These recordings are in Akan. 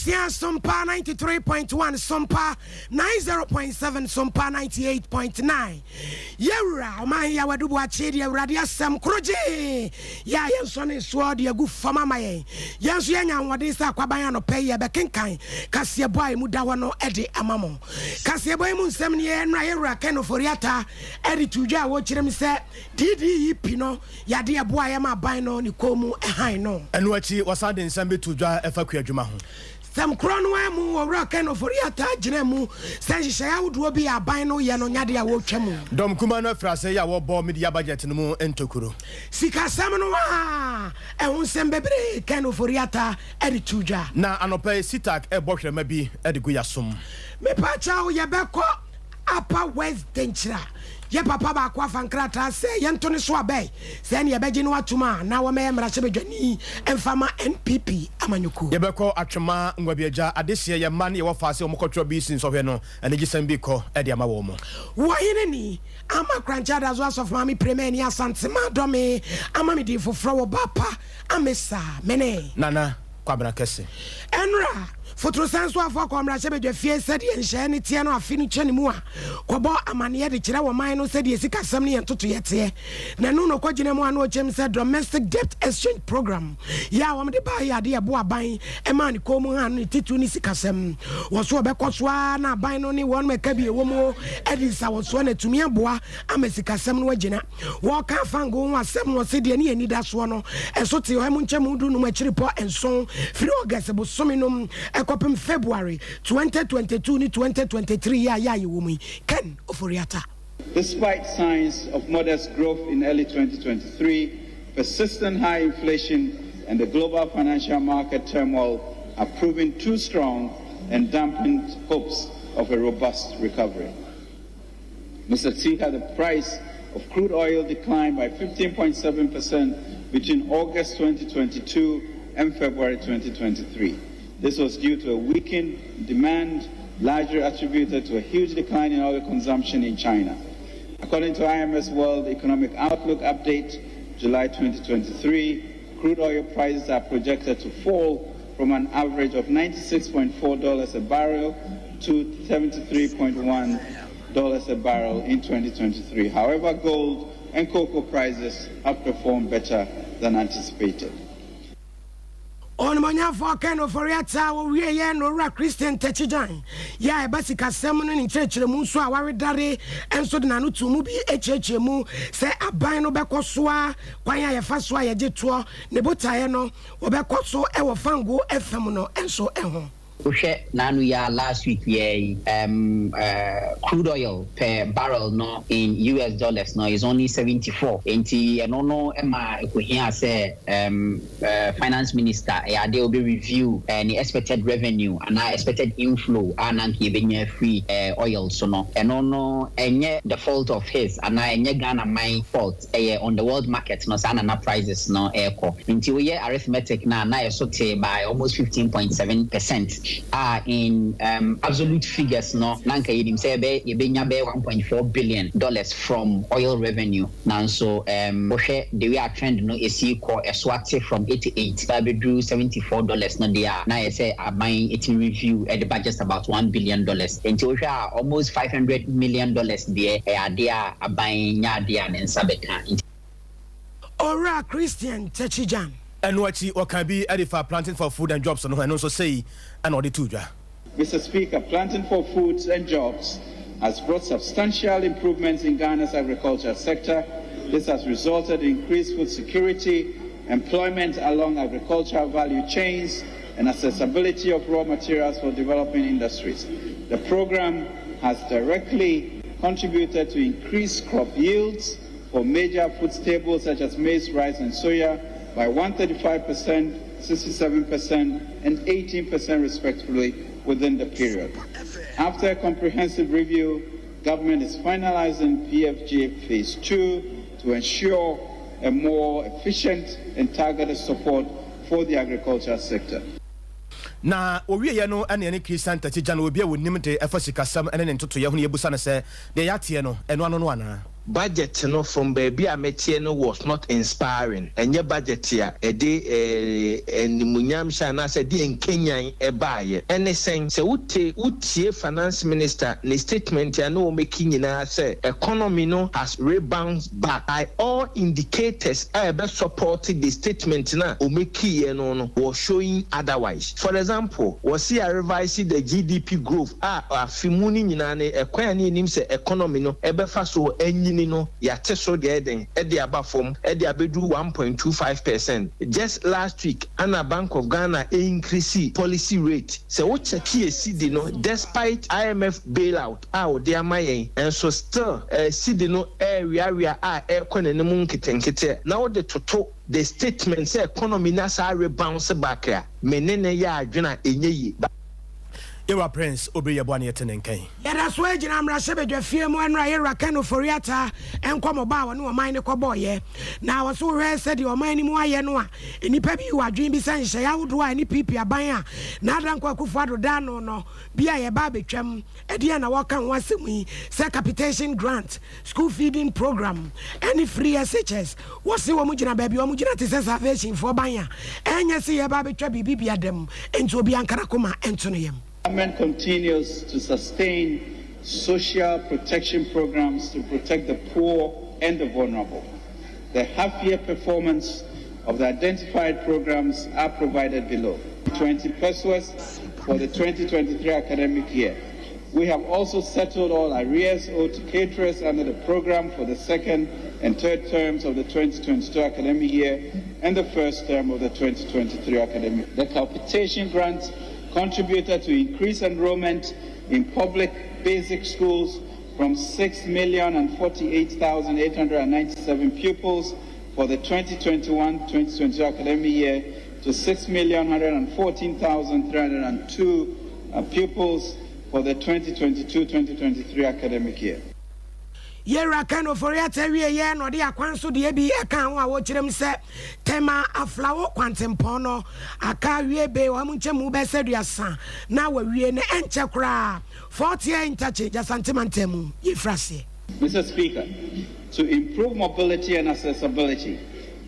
Sia Sompa 93.1, Sompa 90.7, Sompa 98.9. Yera, my Yawadubu Achidi, Radia Sam Kroji. Ya Yanson is sword, ya goof for Mama. Yans Yang, what is that Quabayano pay a bekinkai? Cassia boy Mudawano Eddie Amamo. Cassia boy Munsemni and Raira Keno Foriata, Eddie Tuja, watch him say, Didi Pino, Yadia boy, Ama Bino, Nikomu, Haino. And what she was adding Sambi Tuja, Efakia Jumahu. Some Cronwemu or Rockeno Foriata, Genemu, Sanjaya would be a bino Yanonadia Wochemu. Dom Kumano Frase, I will bore media budget no more and Tokuro. Sika Samanoa, and Unsembe, Keno Foriata, Edituja. Now, Anope Sitak, a bosh maybe Ediguasum. Me Pachao Yabako, Upper West Denchra. Ye papa ba kwa fankrata se ye ntone so abai se ne ye beji no atuma na wo me mra chebe dwani emfama NPP amanyuku ye beko atwema ngwabiaja adehye ye man ye wo faase omokotro bi sin so hwe no ene gisam bi ko e de ama wo mo wo yene ni ama krancha da zo of mami premier ni asante ma do me ama me di foforo wo bapa amesa mene nana kwabra kese enra Fotro senso afọ komra chebe de fie sede enhye ne tie no afi no chani mu a kobo amane de kire wo man no sede sika sam ne entoto yete na no no kwagine mu ano chem se domestic debt exchange program ya wo de ba ya de ebo aban e man ko mu han ne titu ni sika sam wo so be koso na aban no ne won meka bi ewo mu edisa wo so na tumi aboa amasika sam no agina wo ka fango ho asem no sede ne ani da so no eso te ho mu nchemu du no makiri po enson free August bo so minum Kopim February 2022 ni 2023 ya wumi Ken Oforiata. Despite signs of modest growth in early 2023, persistent high inflation and the global financial market turmoil are proving too strong and dampened hopes of a robust recovery. Mr. Speaker, the price of crude oil declined by 15.7% between August 2022 and February 2023. This was due to a weakened demand, largely attributed to a huge decline in oil consumption in China. According to IMS World Economic Outlook Update, July 2023, crude oil prices are projected to fall from an average of $96.4 a barrel to $73.1 a barrel in 2023. However, gold and cocoa prices have performed better than anticipated. On manya for Keno Foriata, we are no Christian Techijan. Ya basika semon in church muso aware dare enso de nanu to mu bi echechemu se aban no bekoswa kwanya ye faswa ye jeto ne botaye no obekoswo e wo fango FM no enso eho Nanu ya last week crude oil per barrel no in US dollars no is only 74. Enti no ema here say finance minister they will be review any expected revenue and expected inflow and anki free oil so no no enye the fault of his and enye Ghana my fault on the world market no sana na prices no echo. Enti we arithmetic na sote by almost 15.7%. In absolute figures no nanka yedim say be yebenya be $1.4 billion from oil revenue now so the way our trend no is equal eswate from 88 by drew $74 no dia now I say buying it in review at the budget about $1 billion until we are almost $500 million there are buying dia and sabeka Ora Christian Techijan and what can be edified planting for food and jobs and also say and all the two. Mr. Speaker, planting for foods and jobs has brought substantial improvements in Ghana's agriculture sector. This has resulted in increased food security, employment along agricultural value chains, and accessibility of raw materials for developing industries. The program has directly contributed to increased crop yields for major food staples such as maize, rice, and soya by 135%, 67%, and 18% respectively within the period. After a comprehensive review, government is finalizing PFG Phase 2 to ensure a more efficient and targeted support for the agriculture sector. Na owie ye no ane Christian Techijan obi a wonim de efasika sam ene ntoto ye ho ye busa ne se de yatie no eno ano no ana budget no from baby a metie no was not inspiring. Enye budget ya nimunyam shana se di enkenyan ebaye. Ene sen se utie finance minister ne statement ya no making nyina say economy no has rebounded back. By all indicators ebe supporting the statement na o make no was showing otherwise. For example, we see a revise the GDP growth afimuni nyina ne ekwan ne nim se economy no ebe fa so enyini no ya teso de eden e de aba form e de abedu 1.25%. Just last week ana Bank of Ghana increase policy rate. So what check CD no despite IMF bailout de amayen and so still CD no area ekwan ne mu nkitenkete. Now the toto the statement say economy na sa rebounce back ya menene ya adwena enyeyi. Ewa Prince Obi Yabwani Etenenken. That's why I'm Rasebe Fiemo and Raya Kano Foriata and Quamoba no mine coboye. Now I saw said your money more yenua. Any peppy you are dreaming sense, I would do any peepee a buyer. Nadan Quakufado Dano no be a baby chum. Ediana Wakan was me, say capitation grant, school feeding program, any free SHS. What's the Omujina baby Omujina is salvation for buyer. And you see a baby chubby bibi at them and to be Ankarakuma Antonium. Government continues to sustain social protection programs to protect the poor and the vulnerable. The half-year performance of the identified programs are provided below. 20 pesos for the 2023 academic year. We have also settled all arrears owed to caterers under the program for the second and third terms of the 2022 academic year and the first term of the 2023 academic. The capitation grant contributed to increase enrollment in public basic schools from 6,048,897 pupils for the 2021-2022 academic year to 6,114,302 pupils for the 2022-2023 academic year. Yera Kano Foriata ye no de akwanso de bi eka ho a wo kirem se tema aflawo kwantempono aka wie be wa mu nchemu be seduasa na wa wie ne enche kra 40 interchange asantemantemu yefrase. Mr. Speaker, to improve mobility and accessibility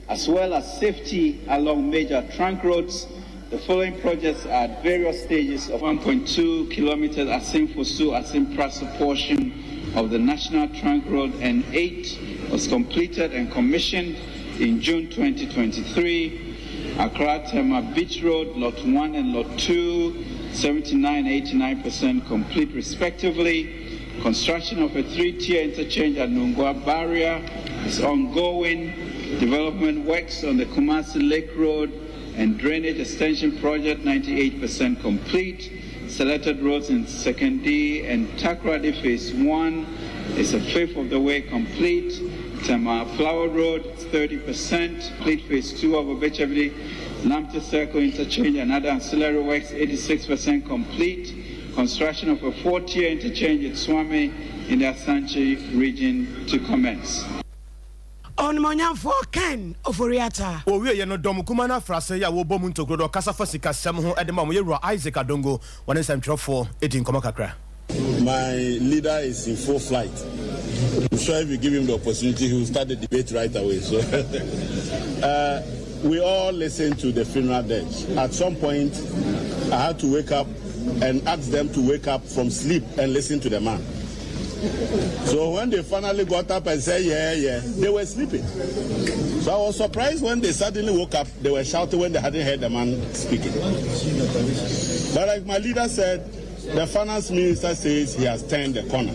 as well as safety along major trunk roads, the following projects are at various stages of 1.2 kilometers Asim-Fosu Asim-Praso portion of the National Trunk Road N8 was completed and commissioned in June 2023. Accra-Tema Beach Road, Lot 1 and Lot 2, 79-89% complete respectively. Construction of a 3-tier interchange at Nungwa Barrier is ongoing. Development works on the Kumasi Lake Road and Drainage Extension Project 98% complete. Selected roads in Sekondi and Takoradi Phase 1 is a fifth of the way complete. Tema Flower Road 30%. Complete Phase 2 of Obechabili Lamte Circle Interchange and other ancillary works 86% complete. Construction of a 4-tier interchange at Swami in the Asanchi region to commence. On Monyam for Ken of Oriata. Oh, we are no Domukumana Frase, ya wo bomu ntokro kasa fasika sem ho edema mo yero Isaac Adongo 174 18 Komakakra. My leader is in full flight. I'm sure if you give him the opportunity, he will start the debate right away. So we all listened to the funeral dirge. At some point, I had to wake up and ask them to wake up from sleep and listen to the man. So when they finally got up and said, yeah, they were sleeping. So I was surprised when they suddenly woke up, they were shouting when they hadn't heard the man speaking. But like my leader said, the finance minister says he has turned the corner.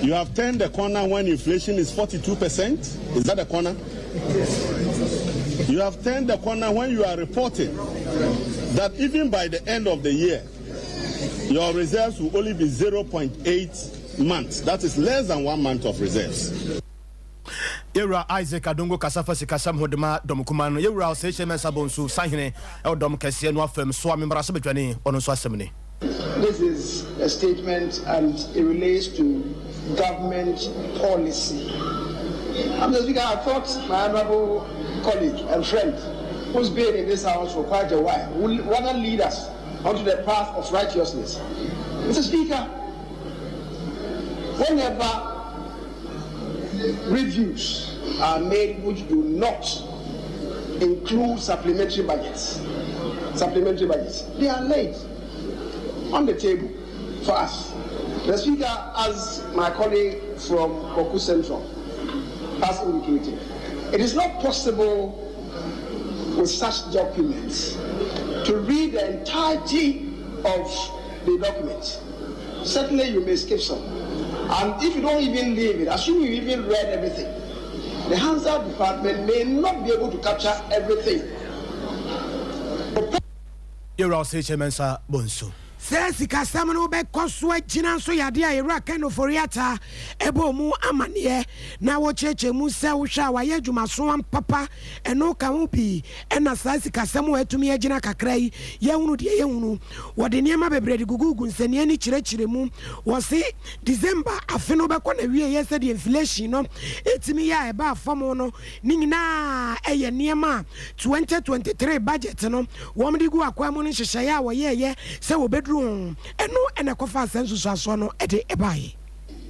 You have turned the corner when inflation is 42%. Is that the corner? You have turned the corner when you are reporting that even by the end of the year, your reserves will only be 0.8 months. That is less than 1 month of reserves. Yera Isaac Adongo Kasafa Sikasam Hodema Domukumano, Yera Session Sabonsu, Sahine, Eldom Cassia, no firm, Swami Marasabitani, on Swasemini. This is a statement and it relates to government policy. Mr. Speaker, I thought my honorable colleague and friend, who's been in this house for quite a while, will rather lead us onto the path of righteousness. Mr. Speaker, whenever reviews are made which do not include supplementary budgets, they are laid on the table for us. The Speaker, as my colleague from Koku Central has indicated, it is not possible with such documents to read the entirety of the document. Certainly you may skip some. And if you don't even leave it, assume you even read everything, the Hansard department may not be able to capture everything. You're all say Mensa Bonso. Says Casamano be Cosway Chinanso Yadia, Iraq, no Foriata, Ebo Mu Amanie, now Cheche Musa Ushawa Yajuma Swam Papa, and no Kamupi, and Asasi Casamo to me Agina Cacray, Yaunu Dianu, what the name of a bread Gugu, and any Chirechiremu was it December, a Fenobacon yesterday inflation, it's me about Famono, Nina, a Niama, 2023 budget, no, Wamdigu Aquamon Shaya, yeah, so bedroom.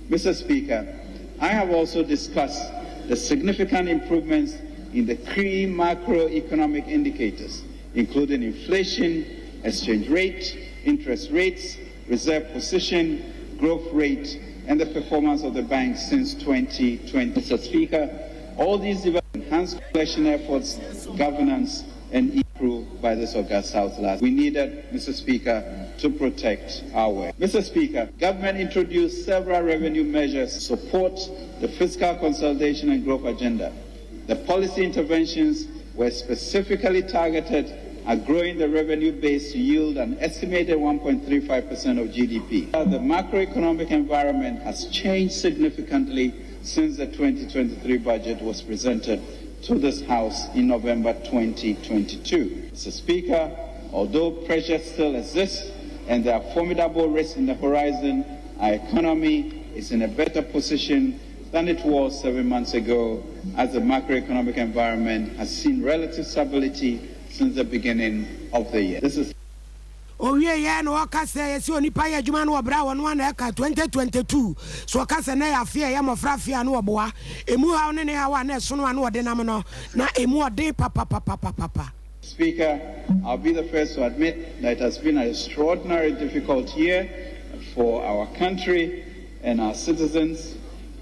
Mr. Speaker, I have also discussed the significant improvements in the key macroeconomic indicators, including inflation, exchange rate, interest rates, reserve position, growth rate, and the performance of the bank since 2020. Mr. Speaker, all these developments enhance collection efforts, governance, and improved by this August House last. We needed, Mr. Speaker, to protect our way. Mr. Speaker, government introduced several revenue measures to support the fiscal consolidation and growth agenda. The policy interventions were specifically targeted at growing the revenue base to yield an estimated 1.35% of GDP. The macroeconomic environment has changed significantly since the 2023 budget was presented to this House in November 2022. Mr. Speaker, although pressure still exists and there are formidable risks in the horizon, our economy is in a better position than it was 7 months ago, as the macroeconomic environment has seen relative stability since the beginning of the year. This is yeah, no, I say, so Nipaya Jumano Brown 2022. So I can say, I fear Yam of Rafia no boa, a more on any hour, son one or denamino, not a more day, papa. Speaker, I'll be the first to admit that it has been an extraordinarily difficult year for our country and our citizens.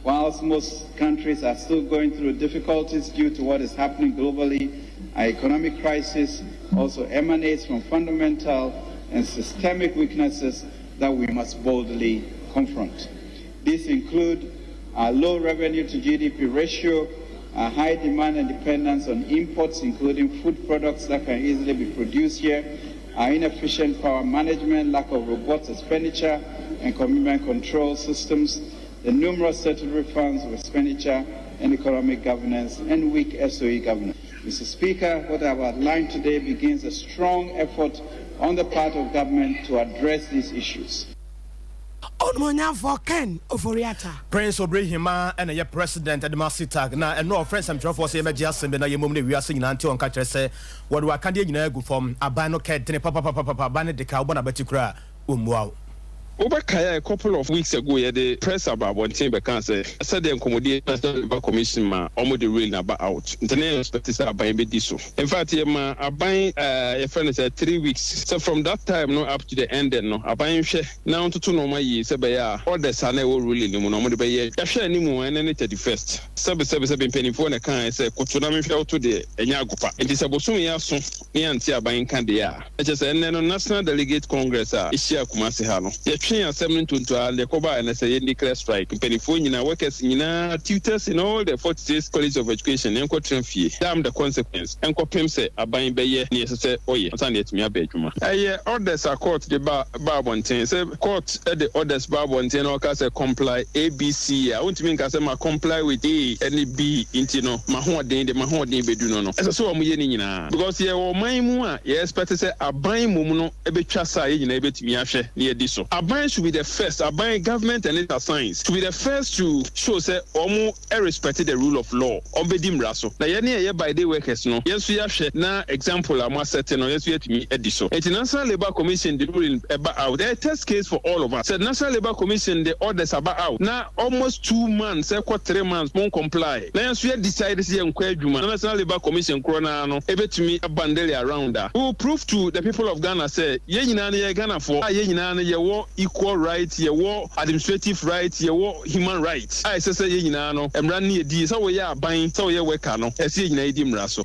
Whilst most countries are still going through difficulties due to what is happening globally, our economic crisis also emanates from fundamental and systemic weaknesses that we must boldly confront. These include our low revenue to GDP ratio, our high demand and dependence on imports, including food products that can easily be produced here, our inefficient power management, lack of robust expenditure and commitment control systems, the numerous statutory funds of expenditure and economic governance, and weak SOE governance. Mr. Speaker, what I have outlined today begins a strong effort on the part of government to address these issues. For Ken Oforiata. Prince Obrehima and a president at the Masita. Now, and no friends, I'm for say, Majestic, and I am we are singing until on catcher say, what do I can't go from a bano cat, papa, banner the carbon about to cry. Wow. Over a couple of weeks ago, the press about one chamber cancer said the accommodation commission ma almost the rain about out. The name expected by Bediso. In fact, I buying a friend said 3 weeks. So from that time, no up to the end, no, I buying share now to 2 normal years. All the Sunday will really no more by year. I share anymore and then 31st. 7 penny for the can say, Kotsunami fell to the Enyagupa. It is a Bosumia soon, me and Tia buying Candia. I just and then on National Delegate Congress, Ishia Kumasi Hano. And 7 the Koba and I say declare strike. Pennyphone, workers in tutors in all the 46 colleges of education and quotation fee. Damn the consequence. And Copim say a buying bay near say, oh, yeah, Sunday to me a bedroom. Orders are court the Barbon say court at the orders Barbon or Casa comply ABC. I want to mean Casama comply with A and B into no Mahon day, the Mahon day beduno. As I saw me because yeah, my mua, yes, but say a buying mumuno, a bit chassa in a bit me near this. A Aban should be the first. Aban government and its science to be the first to show say omo respect the rule of law. Obedim raso. Na yene by the workers no. Yes we have na example am setting no. Yes we to me ediso. International Labour Commission the ruling about out. There test case for all of us. Said National Labour Commission the orders about out. Now almost 2 months, 3 months won't comply. Now yes we decided to say National Labour Commission corona no. Ebe to me abandon around that. We will prove to the people of Ghana say ye nyina ye Ghana for ye nyina ye wo equal rights, ye wo administrative rights, ye wo human rights. I say ye nyina no emra na edi so we ya ban so we worker no ese ye nyina edi mra so.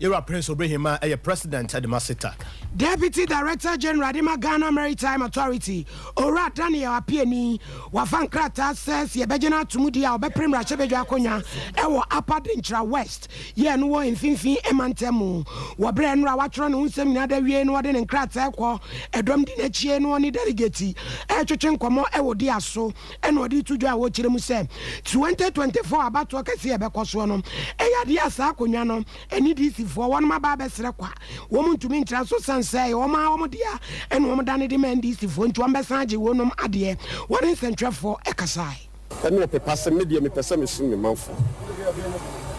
Yera Prince Obrehima a president at the Masitak. Deputy Director General Dima Ghana Maritime Authority Ora Daniel Apieni Wafan Krata says ye bejena tumudia obe primra chebejo akonya ewo Upper Dentra West ye no in finfin emantemu wo bre nra watro no nsem na da wie no de nkrata ekwo edom di nachie no ni delegate etwetwe nkomo ewo di aso eno di tudwa a wo kiremu se 2024 abato kase ye bekoso no eya di asa akonya no eni di sifo won ma ba besre kwa wo ntumi ntra so say oma dia and woman done the men this phone to ambassador wonum ade what is central for ekasai and no paper media me pesa me sun me manfo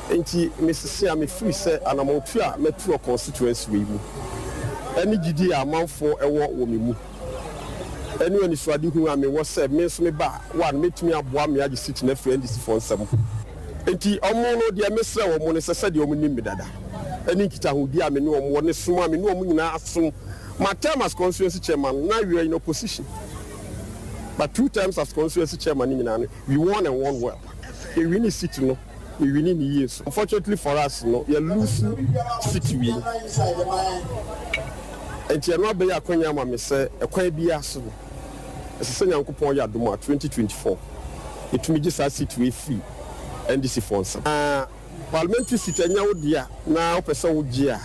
enti Mrs. am free say anamotu a metu constituency we mu ani gidi a manfo ewo wo me mu ani oni suade hu a me wo say me so me ba one metumi aboa me age sit na friend this for nsam enti omo no dia mesra wo mo ne sese de omo nim dada ani kita ho dia me ne omo ne suma me ne omo nyina asom my term as constituency chairman now we are in opposition but 2 times as constituency chairman we won and won well we win the city no we win in years unfortunately for us no we lose city we and you no be akonya ma me say ekwan bi aso no ese nyankopon ya dom 2024 etumi gisa city we free and this for parliamentary seat anya wo dia na opese wo gia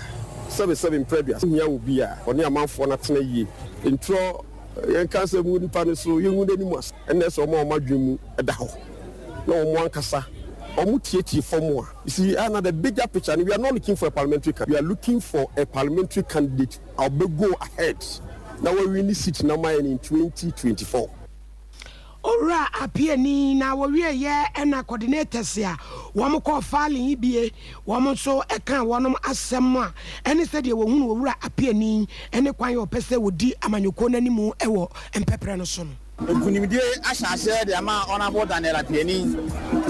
7 previous nya wo bia oni amanfo na tena yie intro yen kanse mu nipa ne so yengu dani mu as ene so mo madwemu eda ho na wo mo ankasa omu tietie form a you see another bigger picture and we are not looking for a parliamentary candidate, we are looking for a parliamentary candidate I'll be go ahead now we win this seat number in 2024. Ora Apieni na wowie ye ena coordinators ya wo ko filing ibie wo so eka wonom asem a ene se de wo hunu Ora Apieni ene kwan yo pese wodi amanyoko nanimu ewo empepre no so no Kunimidie ashase de ama honorable Daniel Apieni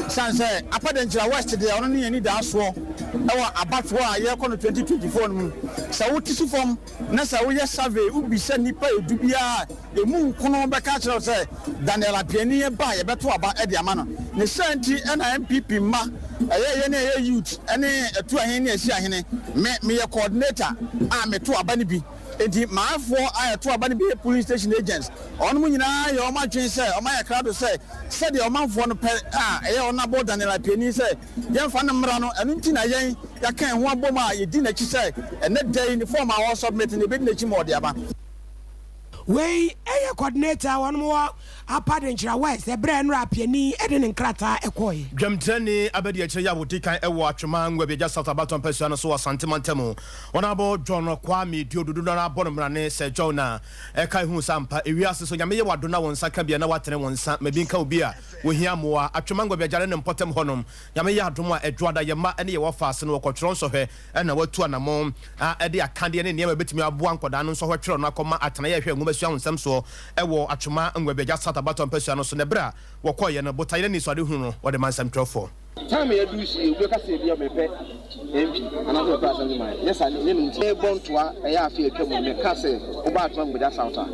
sanse Upper Dentra West de ono ne ni da so ewo abatwo a ye kono 2024 mu sa wotisi fom na sa wo ye survey ubisa nipa edubia emu nkono beka kire se Daniel Apieni ye ba ye beto aba e de ama no ne santi na MPP ma ye ne ye youth ene etu ahen ne asi ahene me ye coordinator a meto aba ne bi enti maafo ayeto aba ne bi police station agents onu mu nyina ye o ma twen se o ma ye krado se de o manfo no pe ye ona bo Daniel Apieni se ye fa na mra no enu nti na yen ya kan ho abom a ye di na chi se ene day ni form a wo submit ne be na chi mo de aba we eye coordinator one more Upper Dentra West e bre Ora Apieni e de nkrata ekoi dwamtani abedi akire ya wodi kan ewo atwema ngwa beja South Abaton Pesua no so asantemantem onabo John Kwame Diodudu na abon mrane se Jona e kai hu sampa ewiase so nyame ye wado na wonsa ka bia na watene wonsa mabi nka obi a wohia moa atwema ngwa beja ne mpotem honom nyame ye adom a edwada ye ma ene ye wofaase no wokotwron so hwe na watu anamo e de akande ne niam betimi aboa nkoda no so hwetwero na akoma atena ye hwe nguma sua wonsam so ewo atwema ngwa beja South Abaton Pesua no so ne bra wokoye no botaye ni so ade hunu wode mansam trofo time ya do see we ka say bia mepe MP another person my yes I name e born to e ya afi etwa me ka say oba atwa ngbeja South a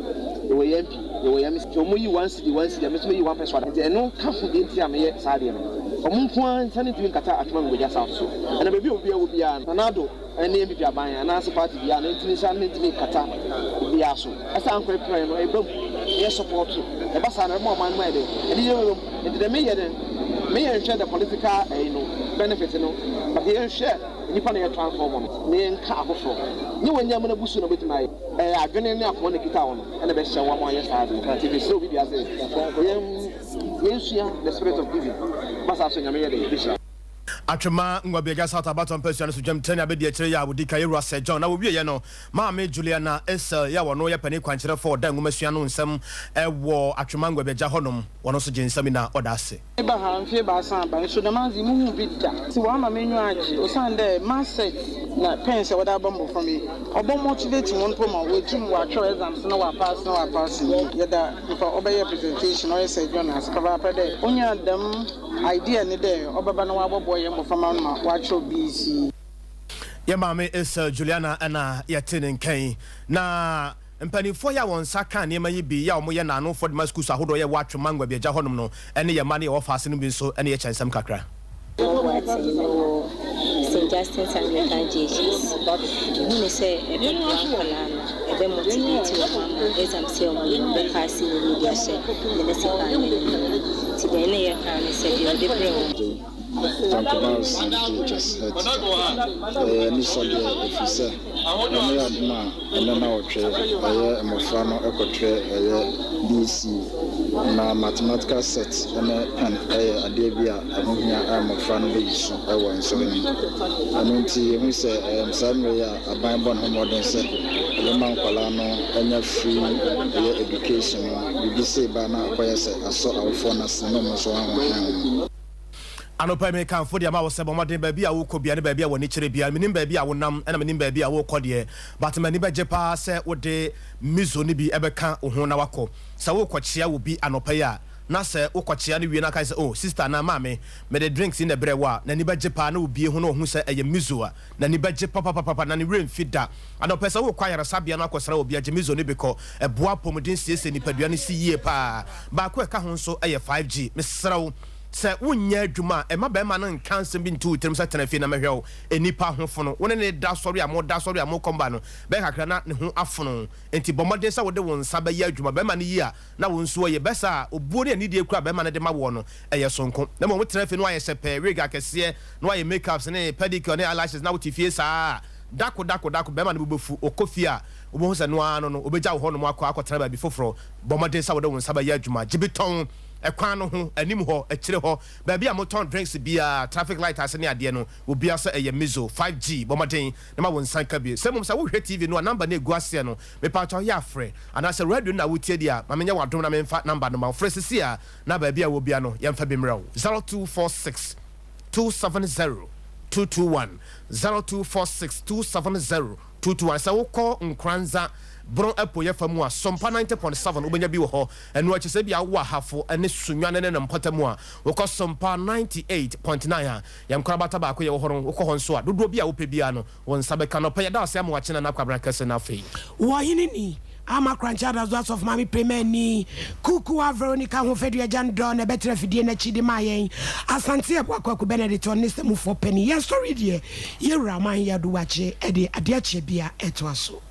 e we MP e we yam so mo yi 1 city me so yi 1 person e no ka fu de ntia me ye saade no omunko ntane tumi kata atwa ngbeja South so na bebi obi a obi a Ronaldo ene MP aban ana se party bia na ntini sha na ntimi kata obi aso asa anko plan no e bam ye support e basa na mo man mai de e di yo e de me ye den me share the political benefit but here share nipa na transform me nka akofo ni wanya mo na busu no betimai adwene ne afo na kita wono e na be hye wa mo aye saade but if so be as yensuya the spirit of giving basa so nyame ye de bisha Atwema ngwabiaga South Abaton person so jam tani abedi akire ya wodi ka Yewura Sir John na wo ye no maame Juliana Esel ya wono ya pani kwankire for dan ngumasua no nsem ewo atwema ngwabiaga honom wono so ginsam na odase ba ha mfie ba san ba so na manzi mu bidda si wa ma menyu agi o san de mindset na pense wada bombo for me obo motivate won po ma we tum wa try exams na wa pass ya da for obey presentation o Sir John as cover pede onya dem idea ni de obaba na wa bobo ye mofama no ma wa try BC ya maame is Juliana ana ya tinin kan na mpanifo ya won saka ne ma yibi ya omo ye na no for the schools ahodo ye watwe mangwa bi agya honom no ene ye ma ne wo faase no bi so ene ye chansam kakra St. Justin's Anglican Jesus, but you say a bit more a bit motivated exam say on the passing media share the next time. Today, I can say you're different. Thank you, just initially, if you say, I had ma, and then I would trade a Mofano Eco Trade, BC, na mathematical set, and a debia, and Mofano base, I was so many. And we say, Sunday, a Bible modern set, a man Colano, and a free education. We say, Bana, I saw our phone as no so anopa me kan fo dia ma wo se bomodin ba bia wo ko bia ne ba bia woni kire bia menim ba bia wo nam na menim ba bia wo ko de but mani ba je pa se wo de mizo ni bi ebeka ho na wako sa wo ko chia wo bi anopa ya na se wo ko chia ne wie na kai se oh sister na ma me the drinks in the brewa na ni ba je pa na obi ho no hu se eye mizo a na ni ba je papa na ni rain fida anopa se wo kwa yara sabia na akosra obi age mizo ni bi ko eboa pomodin siese ni padua ni si yie pa ba ko e ka ho so eye 5G mesrawo se wonya adwuma e mabema no nkanse bi ntu utem sa tenafi na mehwew enipa hofono wone ne da sori amo komba no be kakra na ne ho afono enti bomode sa wode won sa ba ya adwuma bema ne yi a na won so ye besa obuo ne die kura bema ne de ma wo no eye sonko na mo tenafi no aye sepe wig akese no aye makeups ne pedicure ne eyelashes na wotifie sa dako bema ne bubefu okofia obo se no ano no obeja wo ho no akotara ba bi foforo bomode sa wode won sa ba ya adwuma gibiton ekwan no ho anim ho akire ho ba bia moton drinks bia traffic light asene ade no obi asa eye mizo 5G bomaden na ma won san ka bi se mum sa wo hwe TV no number na egu ase no me pa cho ya frɛ ana se radio na wotie dia ma menya wadom na me mfa number no ma frɛ sisi a na ba bia wo bia no ye mfa bi mrɛ 0246 270 221 0246 270 221 sa wo ko nkranza bron apo ye famu a Sompa 90.7 obenya bi wo ho enu a chese bia wo hafo ene sunwane ne mpatamu a wo ko Sompa 98.9 a yam krabata ba ko ye wo ho wo ko ho nso a dodo bia wo pe bia no won sabeka no pe ya da ase am wa chena na kwabran kase na fei wo hini ni ama kranchada zoas of mami premier ni kuku a Veronica ho fedu agando na betre fidie na chidi mayen asante e kwaku Benedict on nese mu for penny yes story die Yewura man ya do wache e de ade ache bia eto aso